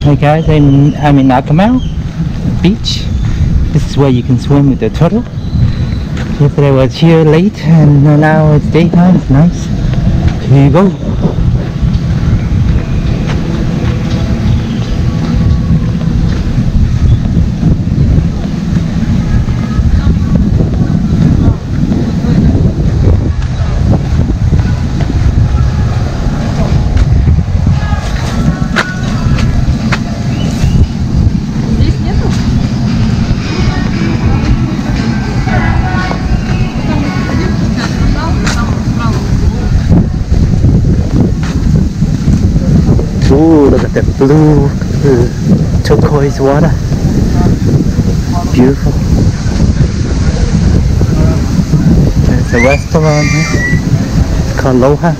Hey guys, I'm in Akumal beach. This is where you can swim with the turtle. Yesterday I was here late and now it's daytime. It's nice. Here you go. Ooh, look at that blue turquoise water. Beautiful. There's a restaurant here. It's called Loha.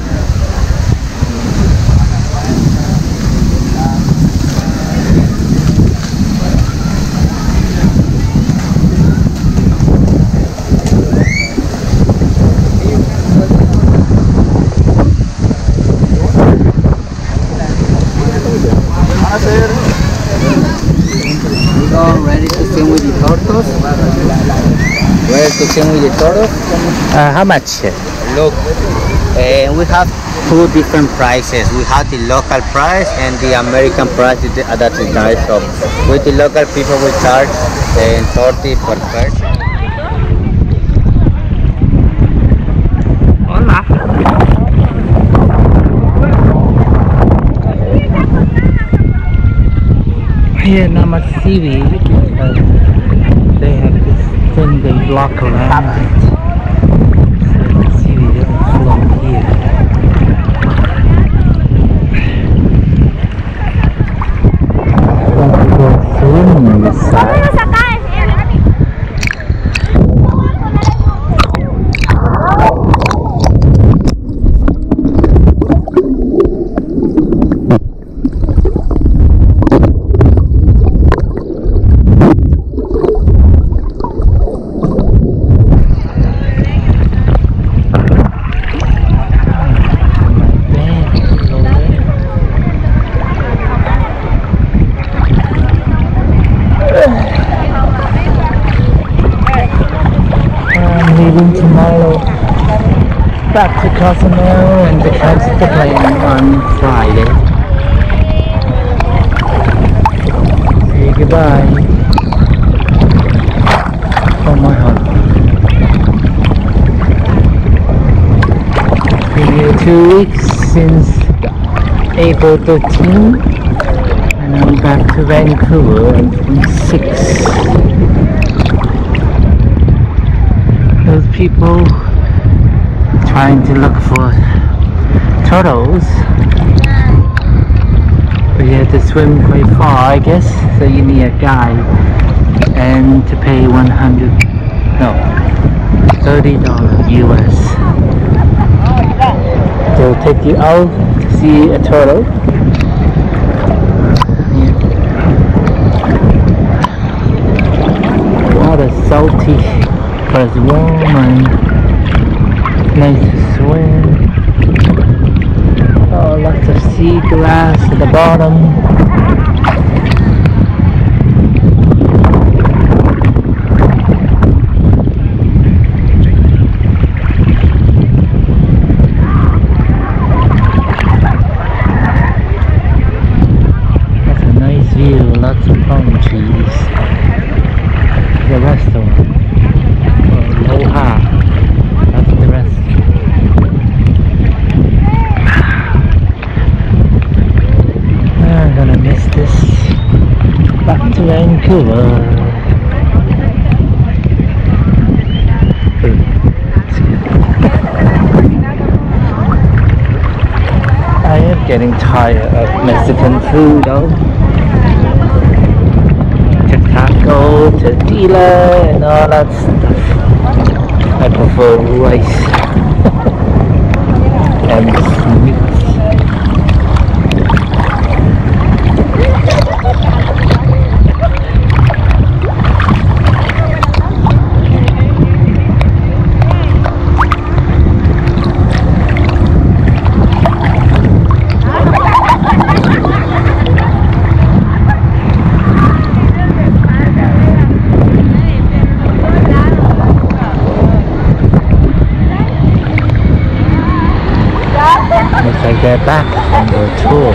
Ready to swim with the turtles? Ready to swim with the turtles? How much? Look, we have two different prices. We have the local price and the American price that is nice. So with the local people we charge 30 per person. Hola. Here, not much seaweed because they have this thing they block around it, so the seaweed doesn't flow here. Want to go swimming on this side. Leaving tomorrow back to Cozumel and the cancel the plane on Friday. Say goodbye from my home. Been here 2 weeks since April 13, and I'm back to Vancouver on 26. Those people trying to look for turtles, but you have to swim quite far, I guess, so you need a guide and to pay $30 US. They'll take you out to see a turtle. Water's salty, but it's warm and nice to swim. Oh, lots of sea grass at the bottom. That's a nice view, lots of palm trees. The restaurant. Aloha. That's the rest. I'm gonna miss this. Back to Vancouver. I am getting tired of Mexican food though. Taco, tortilla, and all that stuff. I prefer rice and meat. back from the tour.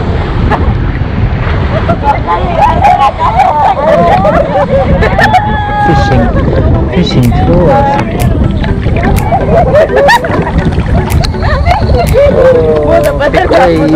Fishing tour or something. Oh, big wave.